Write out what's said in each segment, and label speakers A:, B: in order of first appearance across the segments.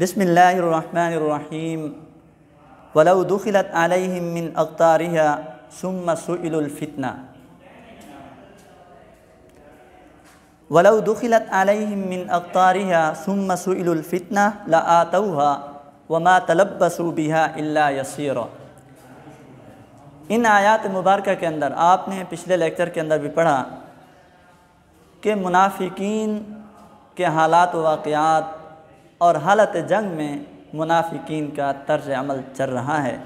A: بسم اللہ الرحمن الرحیم ولو دخلت علیہم من اقطارها ثم سئلوا الفتنہ ولو دخلت علیہم من اقطارها ثم سئلوا الفتنہ لآتوها وما تلبسوا بها الا یسیرا۔ ان آیات مبارکہ کے اندر آپ نے پچھلے لیکچر کے اندر بھی پڑھا کہ منافقین کے حالات و واقعات اور حالت جنگ میں منافقین کا طرز عمل چل رہا ہے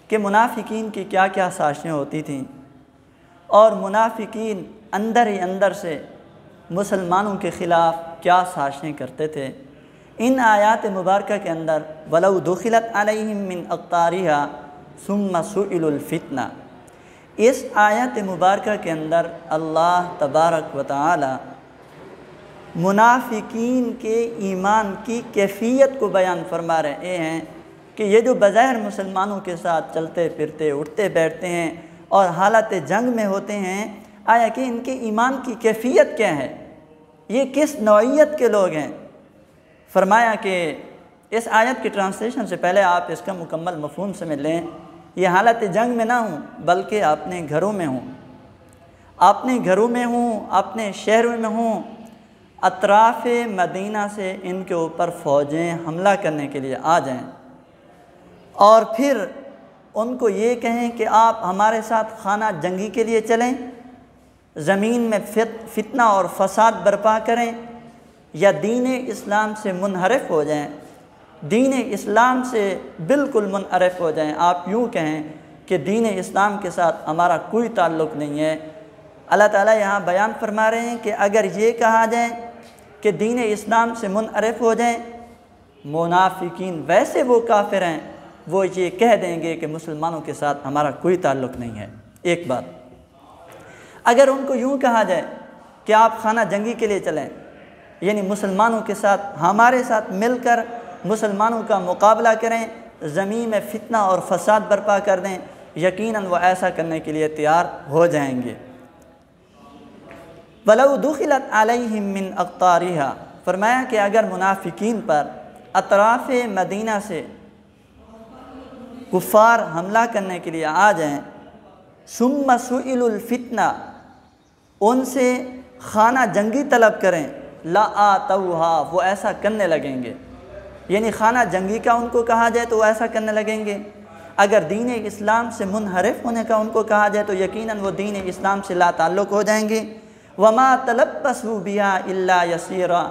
A: کہ منافقین کی کیا کیا سازشیں ہوتی تھیں اور منافقین اندر ہی اندر سے مسلمانوں کے خلاف کیا سازشیں کرتے تھے۔ ان آیات مبارکہ کے اندر وَلَوْ دُخِلَتْ عَلَيْهِمْ مِنْ أَقْطَارِهَا ثُمَّ سُئِلُوا الْفِتْنَةَ، اس آیت مبارکہ کے اندر اللہ تبارک و تعالی منافقین کے ایمان کی کیفیت کو بیان فرما رہے ہیں کہ یہ جو بظاہر مسلمانوں کے ساتھ چلتے پھرتے اٹھتے بیٹھتے ہیں اور حالت جنگ میں ہوتے ہیں، آیا کہ ان کے ایمان کی کیفیت کیا ہے، یہ کس نوعیت کے لوگ ہیں۔ فرمایا کہ اس آیت کی ٹرانسلیشن سے پہلے آپ اس کا مکمل مفہوم سمجھ لیں، یہ حالت جنگ میں نہ ہوں بلکہ اپنے گھروں میں ہوں، اپنے گھروں میں ہوں، اپنے شہروں میں ہوں، اطراف مدینہ سے ان کے اوپر فوجیں حملہ کرنے کے لیے آ جائیں اور پھر ان کو یہ کہیں کہ آپ ہمارے ساتھ خانہ جنگی کے لیے چلیں، زمین میں فتنہ اور فساد برپا کریں یا دین اسلام سے منحرف ہو جائیں، دین اسلام سے بالکل منحرف ہو جائیں، آپ یوں کہیں کہ دین اسلام کے ساتھ ہمارا کوئی تعلق نہیں ہے۔ اللہ تعالیٰ یہاں بیان فرما رہے ہیں کہ اگر یہ کہا جائے کہ دین اسلام سے منحرف ہو جائیں، منافقین ویسے وہ کافر ہیں، وہ یہ کہہ دیں گے کہ مسلمانوں کے ساتھ ہمارا کوئی تعلق نہیں ہے۔ ایک بات، اگر ان کو یوں کہا جائے کہ آپ خانہ جنگی کے لیے چلیں، یعنی مسلمانوں کے ساتھ ہمارے ساتھ مل کر مسلمانوں کا مقابلہ کریں، زمین میں فتنہ اور فساد برپا کر دیں، یقیناً وہ ایسا کرنے کے لیے تیار ہو جائیں گے۔ وَلَوْ دُخِلَتْ عَلَيْهِمْ مِنْ أَقْطَارِهَا، فرمایا کہ اگر منافقین پر اطراف مدینہ سے کفار حملہ کرنے کے لیے آ جائیں، ثُمَّ سُئِلُوا الْفِتْنَةَ، ان سے خانہ جنگی طلب کریں، لَآتَوْهَا، وہ ایسا کرنے لگیں گے، یعنی خانہ جنگی کا ان کو کہا جائے تو وہ ایسا کرنے لگیں گے۔ اگر دین اسلام سے منحرف ہونے کا ان کو کہا جائے تو یقیناً وہ دین اسلام سے لا تعلق ہو جائیں گے۔ وَمَا تَلَبَّسُوا بِهَا إِلَّا يَسِيرًا،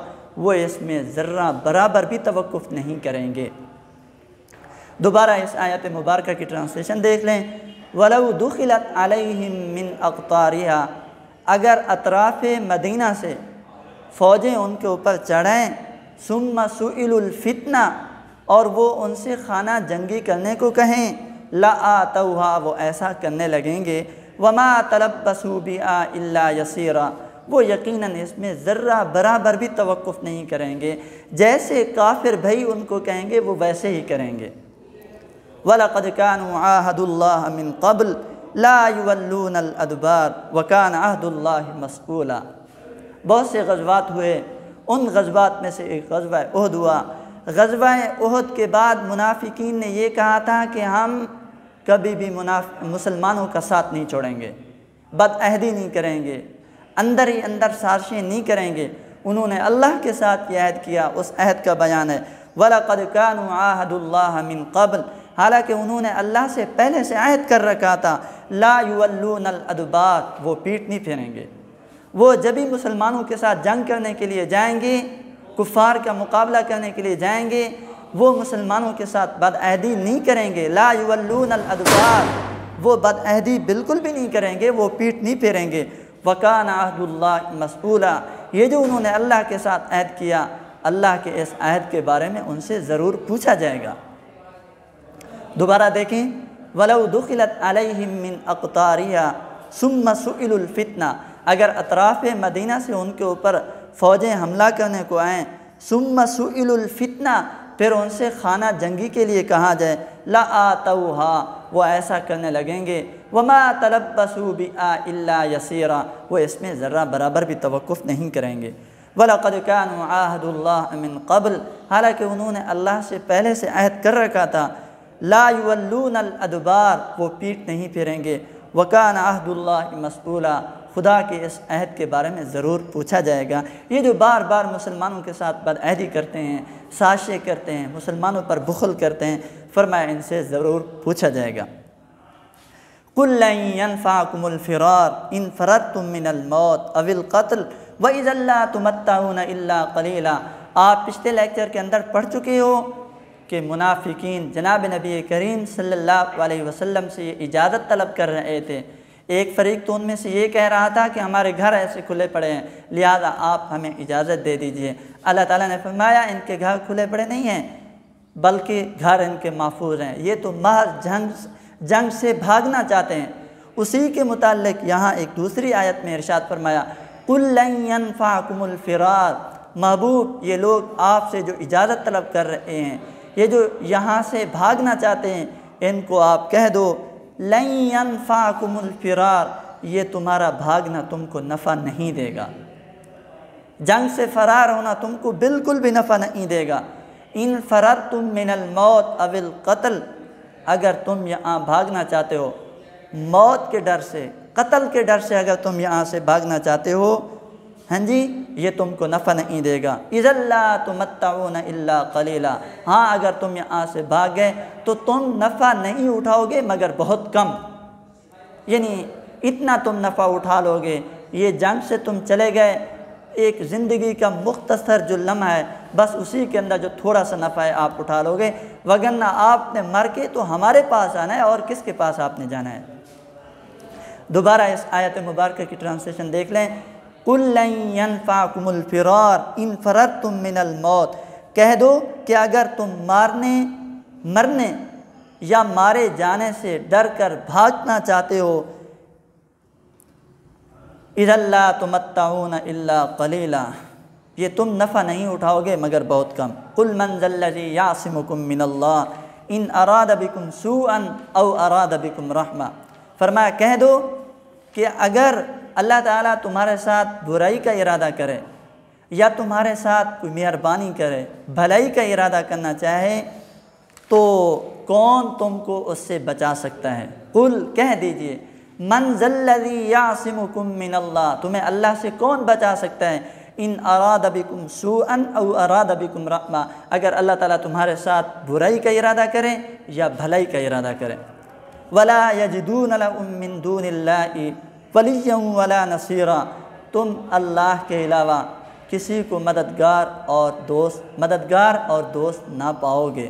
A: وہ اس میں ذرہ برابر بھی توقف نہیں کریں گے۔ دوبارہ اس آیت مبارکہ کی ٹرانسلیشن دیکھ لیں، وَلَوْ دُخِلَتْ عَلَيْهِمْ مِنْ أَقْطَارِهَا، اگر اطراف مدینہ سے فوجیں ان کے اوپر چڑھیں، ثُمَّ سُئِلُوا الْفِتْنَةَ، اور وہ ان سے خانہ جنگی کرنے کو کہیں، لَآتَوْهَا، وہ ایسا کرنے لگیں گے۔ وَمَا تَلَبَّسُوا بِهَا إِلَّا يَسِيرًا، وہ یقیناً اس میں ذرہ برابر بھی توقف نہیں کریں گے، جیسے کافر بھائی ان کو کہیں گے وہ ویسے ہی کریں گے۔ وَلَقَدْ كَانُوا عَاهَدُوا اللَّهَ مِنْ قَبْلُ لَا يُوَلُّونَ الْأَدْبَارَ وَكَانَ عَهْدُ اللَّهِ مَسْئُولًا، بہت سے غزوات ہوئے، ان غزوات میں سے ایک غزوہ احد ہوا۔ غزوہ احد کے بعد منافقین نے یہ کہا تھا کہ ہم کبھی بھی مسلمانوں کا ساتھ نہیں چھوڑیں گے، بد عہدی نہیں کریں گے، اندر ہی اندر سازشیں نہیں کریں گے۔ انہوں نے اللہ کے ساتھ یہ عہد کیا، اس عہد کا بیان ہے وَلَقَدْ كَانُوا عَاهَدُوا اللَّهَ مِنْ قَبْلُ، حالانکہ انہوں نے اللہ سے پہلے سے عہد کر رکھا تھا، لَا يُوَلُّونَ الْأَدْبَارَ، وہ پیٹ نہیں پھیریں گے، وہ جب ہی مسلمانوں کے ساتھ جنگ کرنے کے لیے جائیں گے، کفار کا مقابلہ کرنے کے لیے جائیں گے، وہ مسلمانوں کے ساتھ بد عہدی نہیں کریں گے، لا یولون الادبار، وہ بد عہدی بالکل بھی نہیں کریں گے، وہ پیٹ نہیں پھیریں گے۔ وَكَانَ عَهْدُ اللَّهِ مَسْئُولًا، یہ جو انہوں نے اللہ کے ساتھ عہد کیا، اللہ کے اس عہد کے بارے میں ان سے ضرور پوچھا جائے گا۔ دوبارہ دیکھیں، وَلَوْ دُخِلَتْ عَلَيْهِمْ مِنْ أَقْطَارِهَا ثُمَّ سُئِلُوا الْفِتْنَةَ، اگر اطراف مدینہ سے ان کے اوپر فوجیں حملہ کرنے کو آئیں، ثُمَّ سُئِلُوا الْفِتْنَةَ، پھر ان سے خانہ جنگی کے لیے کہا جائے، لَآتَوْهَا، وہ ایسا کرنے لگیں گے۔ وَمَا تَلَبَّسُوا بِهَا إِلَّا يَسِيرًا، وہ اس میں ذرہ برابر بھی توقف نہیں کریں گے۔ وَلَقَدْ كَانُوا عَاهَدُوا اللَّهَ مِنْ قَبْلِ، حالانکہ انہوں نے اللہ سے پہلے سے عہد کر رکھا تھا. لَا يُوَلُّونَ الْأَدْبَارَ، وہ پیٹھ نہیں پھیریں گے. وَكَانَ عَهْدُ اللَّهِ مَسْئُولًا، خدا کے اس عہد کے بارے میں ضرور پوچھا جائے گا. یہ جو بار بار مسلمانوں کے ساتھ بدعہدی کرتے ہیں، سازشیں کرتے ہیں، مسلمانوں پر بخل کرتے ہیں، فرمایا ان سے ضرور پوچھا جائے گا. قُلْ لَن يَنْفَعَكُمُ الْفِرَارُ إِنْ فَرَرْتُم مِّنَ الْمَوْتِ أَوِ الْقَتْلِ وَإِذًا لَّا تُمَتَّعُونَ إِلَّا قَلِيلًا. آپ پچھلے لیکچر کے اندر پڑھ چکے ہو کہ منافقین جناب نبی کریم صلی اللہ علیہ وسلم سے یہ اجازت طلب کر رہے تھے. ایک فریق تو ان میں سے یہ کہہ رہا تھا کہ ہمارے گھر ایسے کھلے پڑے ہیں، لہذا آپ ہمیں اجازت دے دیجئے. اللہ تعالیٰ نے فرمایا ان کے گھر کھلے پڑے نہیں ہیں، بلکہ گھر ان کے محفوظ ہیں. یہ تو محض جنگ سے بھاگنا چاہتے ہیں. اسی کے متعلق یہاں ایک دوسری آیت میں ارشاد فرمایا قُلْ لَن يَنْفَعَكُمُ الْفِرَارُ. محبوب، یہ لوگ آپ سے جو اجازت طلب کر رہے ہیں، یہ جو یہاں سے بھاگنا چاہتے ہیں، ان کو آپ کہہ دو لَن يَنْفَعَكُمُ الْفِرَارُ، یہ تمہارا بھاگنا تم کو نفع نہیں دے گا. جنگ سے فرار ہونا تم کو بالکل بھی نفع نہیں دے گا. ان فررتم من الموت او القتل، اگر تم یہاں بھاگنا چاہتے ہو موت کے ڈر سے، قتل کے ڈر سے، اگر تم یہاں سے بھاگنا چاہتے ہو، ہاں جی، یہ تم کو نفع نہیں دے گا. اذا لا تمتعون الا قلیلا، ہاں اگر تم یہاں سے بھاگ گئے تو تم نفع نہیں اٹھاؤ گے مگر بہت کم. یعنی اتنا تم نفع اٹھا لو گے، یہ جنگ سے تم چلے گئے، ایک زندگی کا مختصر جو لمحہ ہے، بس اسی کے اندر جو تھوڑا سا نفع ہے آپ اٹھا لو گے، وگرنہ آپ نے مر کے تو ہمارے پاس آنا ہے، اور کس کے پاس آپ نے جانا ہے. دوبارہ اس آیت مبارکہ کی ٹرانسلیشن دیکھ لیں. قُلْ لَن يَنْفَعَكُمُ الْفِرَارُ إِنْ فَرَرْتُم مِّنَ الْمَوْتِ، کہہ دو کہ اگر تم مرنے یا مارے جانے سے ڈر کر بھاگنا چاہتے ہو، اِذًا لَّا تُمَتَّعُونَ إِلَّا قَلِيلًا، یہ تم نفع نہیں اٹھاؤ گے مگر بہت کم. قُلْ مَنْ ذَا الَّذِي يَعْصِمُكُم مِّنَ اللَّهِ إِنْ أَرَادَ بِكُمْ سُوءًا أَوْ أَرَادَ بِكُمْ رَحْمَةً. فرمایا کہہ دو کہ اگر اللہ تعالیٰ تمہارے ساتھ برائی کا ارادہ کرے یا تمہارے ساتھ کوئی مہربانی کرے، بھلائی کا ارادہ کرنا چاہے، تو کون تم کو اس سے بچا سکتا ہے. قل، کہہ دیجئے، من ذا الذی یعصمکم من اللہ، تمہیں اللہ سے کون بچا سکتا ہے. ان اراد بکم سوءا او اراد بکم رحمہ، اگر اللہ تعالیٰ تمہارے ساتھ برائی کا ارادہ کرے یا بھلائی کا ارادہ کرے. ولا یجدون لهم من دون اللہ ولیا ولا نصیرا، تم اللہ کے علاوہ کسی کو مددگار اور دوست نہ پاؤ گے.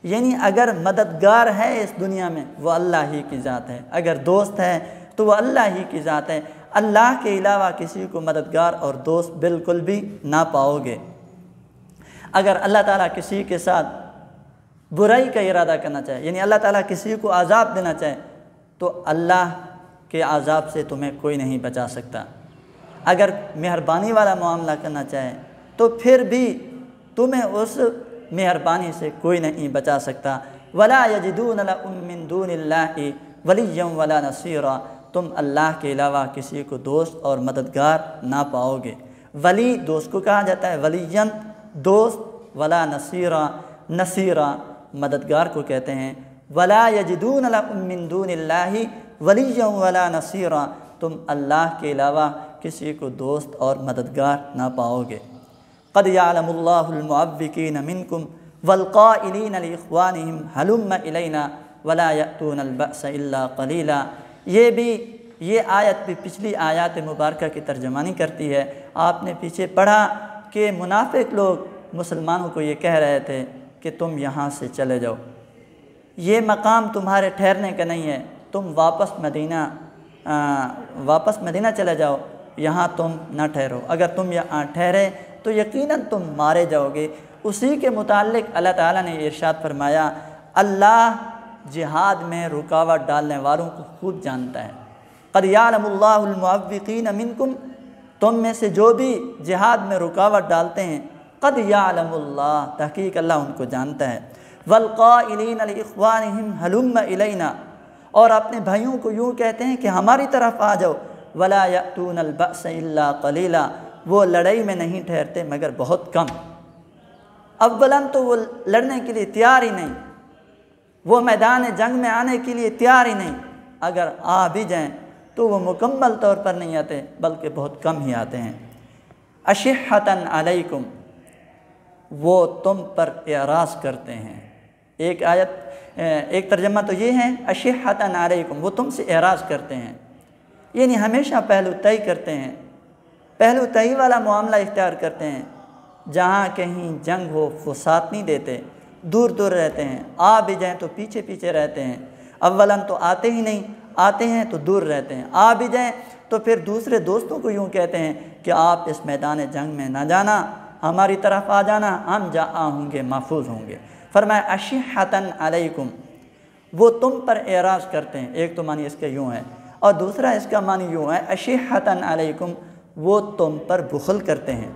A: یعنی اگر مددگار ہے اس دنیا میں وہ اللہ ہی کی ذات ہے، اگر دوست ہے تو وہ اللہ ہی کی ذات ہے. اللہ کے علاوہ کسی کو مددگار اور دوست بالکل بھی نہ پاؤ گے. اگر اللہ تعالیٰ کسی کے ساتھ برائی کا ارادہ کرنا چاہے، یعنی اللہ تعالیٰ کسی کو عذاب دینا چاہے، تو اللہ کے عذاب سے تمہیں کوئی نہیں بچا سکتا. اگر مہربانی والا معاملہ کرنا چاہے تو پھر بھی تمہیں اس مہربانی سے کوئی نہیں بچا سکتا. ولا یجدون لهم من دون اللہ ولیا ولا نصیرا، تم اللہ کے علاوہ کسی کو دوست اور مددگار نہ پاؤ گے. ولی دوست کو کہا جاتا ہے، ولیاً دوست، ولا نصیرا مددگار کو کہتے ہیں. ولا یجدون لهم من دون اللہ ولیا ولا نصیرا، تم اللہ کے علاوہ کسی کو دوست اور مددگار نہ پاؤ گے. قد یعلم اللہ المعوقین منکم والقائلین لاخوانہم ہلم الینا ولا یأتون البأس الا قلیلا. یہ آیت بھی پچھلی آیات مبارکہ کی ترجمانی کرتی ہے. آپ نے پیچھے پڑھا کہ منافق لوگ مسلمانوں کو یہ کہہ رہے تھے کہ تم یہاں سے چلے جاؤ، یہ مقام تمہارے ٹھہرنے کا نہیں ہے، تم واپس مدینہ چلے جاؤ، یہاں تم نہ ٹھہرو، اگر تم یہاں ٹھہرے تو یقیناً تم مارے جاؤ گے. اسی کے متعلق اللہ تعالیٰ نے ارشاد فرمایا، اللہ جہاد میں رکاوٹ ڈالنے والوں کو خوب جانتا ہے. قد یعلم اللہ المعوقین منکم، تم میں سے جو بھی جہاد میں رکاوٹ ڈالتے ہیں، قد یعلم اللہ، تحقیق اللہ ان کو جانتا ہے. والقائلین لاخوانہم ہلم الینا، اور اپنے بھائیوں کو یوں کہتے ہیں کہ ہماری طرف آ جاؤ. ولا یأتون البأس الا قلیلا، وہ لڑائی میں نہیں ٹھہرتے مگر بہت کم۔ اولاً تو وہ لڑنے کے لیے تیار ہی نہیں، وہ میدان جنگ میں آنے کے لیے تیار ہی نہیں، اگر آ بھی جائیں تو وہ مکمل طور پر نہیں آتے بلکہ بہت کم ہی آتے ہیں۔ اشحۃ علیکم، وہ تم پر اعراض کرتے ہیں۔ ایک ترجمہ تو یہ ہے اشحۃ علیکم، وہ تم سے اعراض کرتے ہیں، یعنی ہمیشہ پہلو طے کرتے ہیں، پہلو طے والا معاملہ اختیار کرتے ہیں۔ جہاں کہیں جنگ ہو وہ ساتھ نہیں دیتے، دور دور رہتے ہیں، آ بھی جائیں تو پیچھے پیچھے رہتے ہیں۔ اولاً تو آتے ہی نہیں، آتے ہیں تو دور رہتے ہیں، آ بھی جائیں تو پھر دوسرے دوستوں کو یوں کہتے ہیں کہ آپ اس میدان جنگ میں نہ جانا، ہماری طرف آ جانا، ہم ہوں گے، محفوظ ہوں گے۔ فرمایا اشحۃ علیکم، وہ تم پر اعراض کرتے ہیں۔ ایک تو معنی اس کا یوں ہے، اور دوسرا اس کا معنی یوں ہے اشحۃ علیکم، وہ تم پر بخل کرتے ہیں۔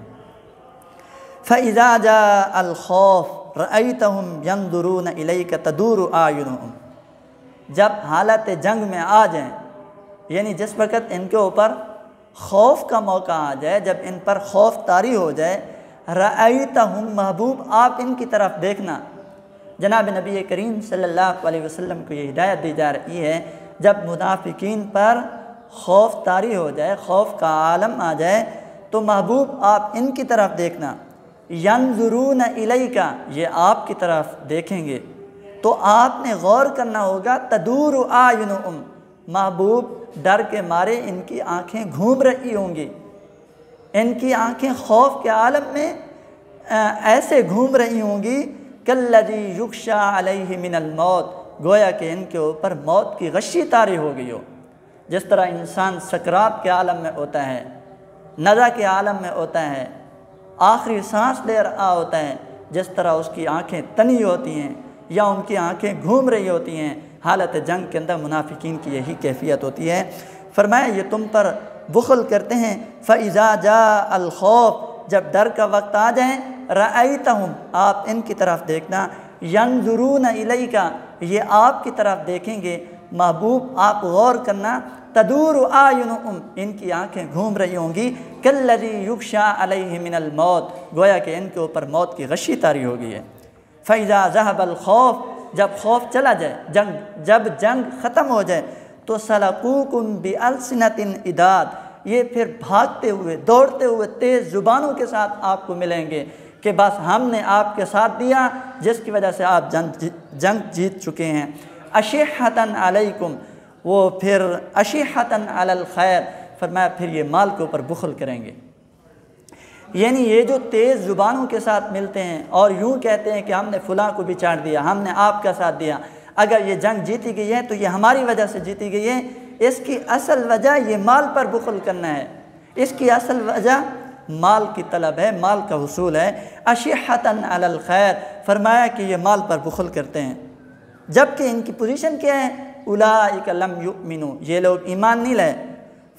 A: فَإِذَا جَاءَ الْخَوْفُ رَأَيْتَهُمْ يَنْظُرُونَ إِلَيْكَ تَدُورُ أَعْيُنُهُمْ، جب حالت جنگ میں آ جائیں، یعنی جس وقت ان کے اوپر خوف کا موقع آ جائے، جب ان پر خوف طاری ہو جائے، رَأَيْتَهُمْ، محبوب آپ ان کی طرف دیکھنا۔ جناب نبی کریم صلی اللہ علیہ وسلم کو یہ ہدایت دی جا رہی ہے، جب منافقین پر خوف طاری ہو جائے، خوف کا عالم آ جائے، تو محبوب آپ ان کی طرف دیکھنا۔ ینظرون الیک، یہ آپ کی طرف دیکھیں گے تو آپ نے غور کرنا ہوگا، تدور اعینہم، محبوب ڈر کے مارے ان کی آنکھیں گھوم رہی ہوں گی، ان کی آنکھیں خوف کے عالم میں ایسے گھوم رہی ہوں گی، کالذی یغشی علیہ من الموت، گویا کہ ان کے اوپر موت کی غشی طاری ہو گئی ہو۔ جس طرح انسان سکرات کے عالم میں ہوتا ہے، نزع کے عالم میں ہوتا ہے، آخری سانس لے رہا ہوتا ہے، جس طرح اس کی آنکھیں تنی ہوتی ہیں یا ان کی آنکھیں گھوم رہی ہوتی ہیں، حالت جنگ کے اندر منافقین کی یہی کیفیت ہوتی ہے۔ فرمایا یہ تم پر بخل کرتے ہیں۔ فَإِذَا جَاءَ الْخَوْفُ، جب ڈر کا وقت آ جائیں، رَأَيْتَهُمْ، آپ ان کی طرف دیکھنا، يَنْظُرُونَ إِلَيْكَ، یہ آپ کی طرف دیکھیں گے، محبوب آپ غور کرنا، تدور اعینہم، ان کی آنکھیں گھوم رہی ہوں گی، کالذی یغشی علیہ من الموت، گویا کہ ان کے اوپر موت کی غشی طاری ہو گئی ہے۔ فَإِذَا ذَهَبَ الْخَوْفُ، جب خوف چلا جائے، جب جنگ ختم ہو جائے، تو سَلَقُوكُمْ بِأَلْسِنَةٍ حِدَادٍ، یہ پھر بھاگتے ہوئے، دوڑتے ہوئے تیز زبانوں کے ساتھ آپ کو ملیں گے کہ بس ہم نے آپ کے ساتھ دیا، جس کی وجہ سے آپ جنگ جیت چکے ہیں۔ اشحۃ علیکم، وہ پھر اشحۃ علی الخیر، فرمایا پھر یہ مال کے اوپر بخل کریں گے، یعنی یہ جو تیز زبانوں کے ساتھ ملتے ہیں اور یوں کہتے ہیں کہ ہم نے فلاں کو بھی چاٹ دیا، ہم نے آپ کا ساتھ دیا، اگر یہ جنگ جیتی گئی ہے تو یہ ہماری وجہ سے جیتی گئی ہے، اس کی اصل وجہ یہ مال پر بخل کرنا ہے، اس کی اصل وجہ مال کی طلب ہے، مال کا حصول ہے۔ اشحۃ علی الخیر، فرمایا کہ یہ مال پر بخل کرتے ہیں، جبکہ ان کی پوزیشن کیا ہے، اولئک لم یؤمنوا، یہ لوگ ایمان نہیں لائے،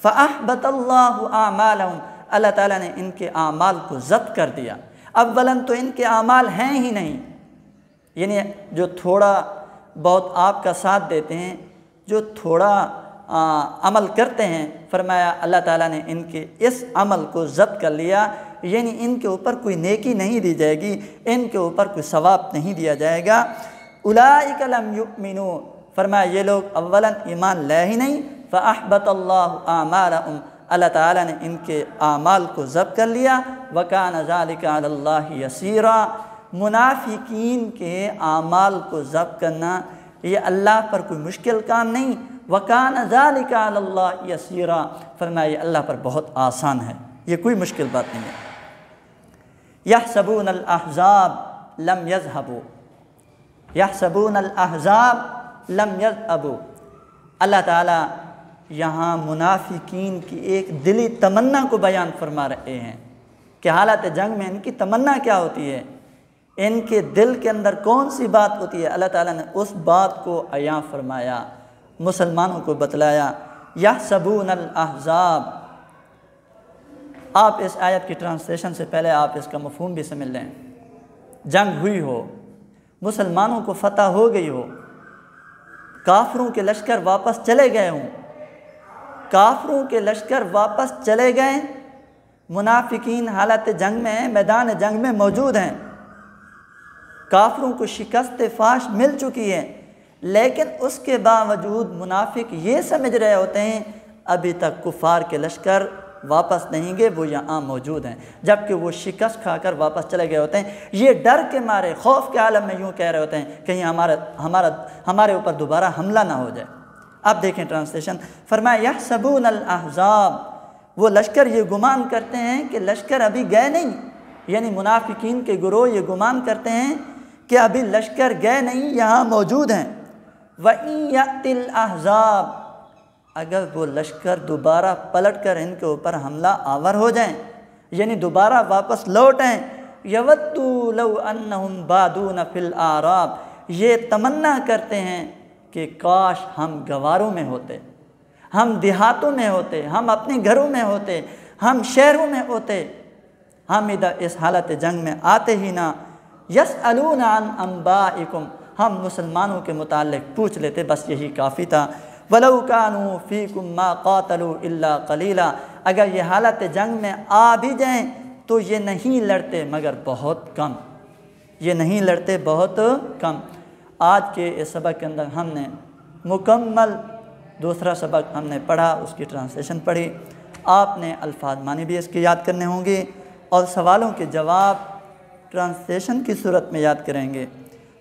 A: فاحبط اللہ اعمالہم، اللہ تعالیٰ نے ان کے اعمال کو ضبط کر دیا۔ اولاً تو ان کے اعمال ہیں ہی نہیں، یعنی جو تھوڑا بہت آپ کا ساتھ دیتے ہیں، جو تھوڑا عمل کرتے ہیں، فرمایا اللہ تعالیٰ نے ان کے اس عمل کو ضبط کر لیا، یعنی ان کے اوپر کوئی نیکی نہیں دی جائے گی، ان کے اوپر کوئی ثواب نہیں دیا جائے گا۔ اولئک لم یؤمنوا، فرمایا یہ لوگ اولاً ایمان لائے ہی نہیں، فاحبط اللہ اعمالہم، اللہ تعالیٰ نے ان کے اعمال کو ضبط کر لیا، وکان ذلک علی اللہ یسیرا، منافقین کے اعمال کو ضبط کرنا یہ اللہ پر کوئی مشکل کام نہیں، وکان ذلک علی اللہ یسیرا، فرمایا یہ اللہ پر بہت آسان ہے، یہ کوئی مشکل بات نہیں ہے۔ یحسبون الاحزاب لم یذهبوا، یحسبون الاحزاب لم یذهبوا، اللہ تعالیٰ یہاں منافقین کی ایک دلی تمنا کو بیان فرما رہے ہیں کہ حالت جنگ میں ان کی تمنا کیا ہوتی ہے، ان کے دل کے اندر کون سی بات ہوتی ہے، اللہ تعالیٰ نے اس بات کو عیاں فرمایا، مسلمانوں کو بتلایا۔ یحسبون الاحزاب، آپ اس آیت کی ٹرانسلیشن سے پہلے آپ اس کا مفہوم بھی سمجھ لیں، جنگ ہوئی ہو، مسلمانوں کو فتح ہو گئی ہو، کافروں کے لشکر واپس چلے گئے ہوں، کافروں کے لشکر واپس چلے گئے، منافقین حالت جنگ میں ہیں، میدان جنگ میں موجود ہیں، کافروں کو شکست فاش مل چکی ہے، لیکن اس کے باوجود منافق یہ سمجھ رہے ہوتے ہیں ابھی تک کفار کے لشکر واپس نہیں گئے، وہ یہاں موجود ہیں، جبکہ وہ شکست کھا کر واپس چلے گئے ہوتے ہیں۔ یہ ڈر کے مارے، خوف کے عالم میں یوں کہہ رہے ہوتے ہیں کہیں ہمارے اوپر دوبارہ حملہ نہ ہو جائے۔ اب دیکھیں ٹرانسلیشن، فرمایا یحسبون الاحزاب، وہ لشکر یہ گمان کرتے ہیں کہ لشکر ابھی گئے نہیں، یعنی منافقین کے گروہ یہ گمان کرتے ہیں کہ ابھی لشکر گئے نہیں، یہاں موجود ہیں۔ وَإِن يَأْتِ الْأَحْزَابُ، اگر وہ لشکر دوبارہ پلٹ کر ان کے اوپر حملہ آور ہو جائیں، یعنی دوبارہ واپس لوٹیں، يَوَدُّوا لَوْ أَنَّهُمْ بَادُونَ فِي الْأَعْرَابِ، یہ تمنا کرتے ہیں کہ کاش ہم گواروں میں ہوتے، ہم دیہاتوں میں ہوتے، ہم اپنے گھروں میں ہوتے، ہم شہروں میں ہوتے، ہم ادھر اس حالت جنگ میں آتے ہی نہ۔ يَسْأَلُونَ عَنْ أَنْبَائِكُمْ، ہم مسلمانوں کے متعلق پوچھ لیتے، بس یہی کافی تھا۔ وَلَوْ كَانُوا فِيكُمْ مَا قَاتَلُوا إِلَّا قَلِيلًا، اگر یہ حالت جنگ میں آ بھی جائیں تو یہ نہیں لڑتے مگر بہت کم، یہ نہیں لڑتے بہت کم۔ آج کے اس سبق کے اندر ہم نے مکمل دوسرا سبق ہم نے پڑھا، اس کی ٹرانسلیشن پڑھی، آپ نے الفاظ معنی بھی اس کے یاد کرنے ہوں گے اور سوالوں کے جواب ٹرانسلیشن کی صورت میں یاد کریں گے۔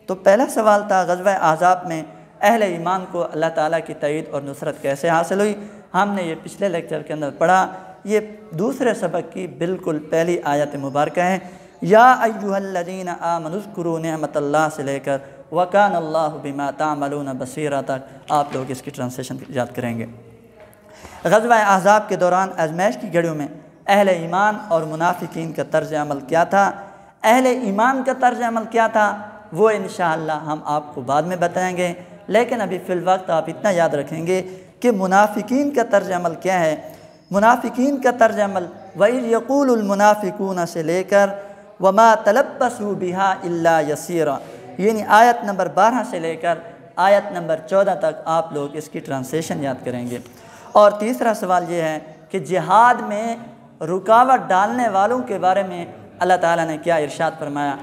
A: تو پہلا سوال تھا غزوہ احزاب میں اہل ایمان کو اللہ تعالیٰ کی تائید اور نصرت کیسے حاصل ہوئی، ہم نے یہ پچھلے لیکچر کے اندر پڑھا۔ یہ دوسرے سبق کی بالکل پہلی آیت مبارکہ ہے، یا ایھا الذین آمنوا اذکروا نعمت اللہ سے لے کر وکان اللہ بما تعملون بصیرا تک آپ لوگ اس کی ٹرانسلیشن یاد کریں گے۔ غزوہ احزاب کے دوران آزمائش کی گھڑیوں میں اہل ایمان اور منافقین کا طرز عمل کیا تھا؟ اہل ایمان کا طرز عمل کیا تھا وہ انشاءاللہ ہم آپ کو بعد میں بتائیں گے، لیکن ابھی فی الوقت آپ اتنا یاد رکھیں گے کہ منافقین کا طرز عمل کیا ہے۔ منافقین کا طرز عمل وَإِذْ يَقُولُ الْمُنَافِقُونَ سے لے کر وَمَا تَلَبَّسُوا بِهَا إِلَّا يَسِيرًا، یعنی آیت نمبر 12 سے لے کر آیت نمبر 14 تک آپ لوگ اس کی ٹرانسلیشن یاد کریں گے۔ اور تیسرا سوال یہ ہے کہ جہاد میں رکاوٹ ڈالنے والوں کے بارے میں اللہ تعالیٰ نے کیا ارشاد فرمایا۔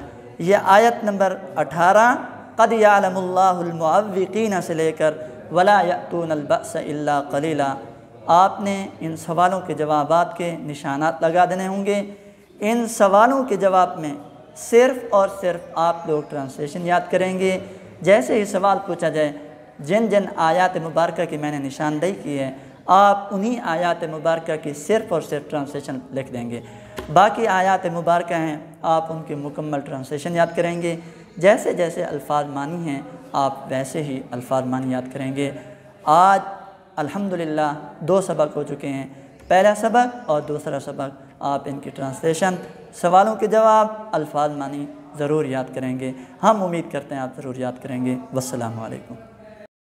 A: یہ آیت نمبر 18 قَدْ يَعْلَمُ اللَّهُ الْمُعَوِّقِينَ سے لے کر وَلَا يَأْتُونَ الْبَأْسَ إِلَّا قَلِيلًا، آپ نے ان سوالوں کے جوابات کے نشانات لگا دینے ہوں گے۔ ان سوالوں کے جواب میں صرف اور صرف آپ لوگ ٹرانسلیشن یاد کریں گے۔ جیسے ہی سوال پوچھا جائے جن جن آیات مبارکہ کی میں نے نشاندہی کی ہے، آپ انہی آیات مبارکہ کی صرف اور صرف ٹرانسلیشن لکھ دیں گے۔ باقی آیات مبارکہ ہیں آپ ان کی مکمل ٹرانسلیشن یاد کریں گے۔ جیسے جیسے الفاظ معنی ہیں آپ ویسے ہی الفاظ معنی یاد کریں گے۔ آج الحمدللہ 2 سبق ہو چکے ہیں، پہلا سبق اور دوسرا سبق۔ آپ ان کی ٹرانسلیشن، سوالوں کے جواب، الفاظ معنی ضرور یاد کریں گے۔ ہم امید کرتے ہیں آپ ضرور یاد کریں گے۔ والسلام علیکم۔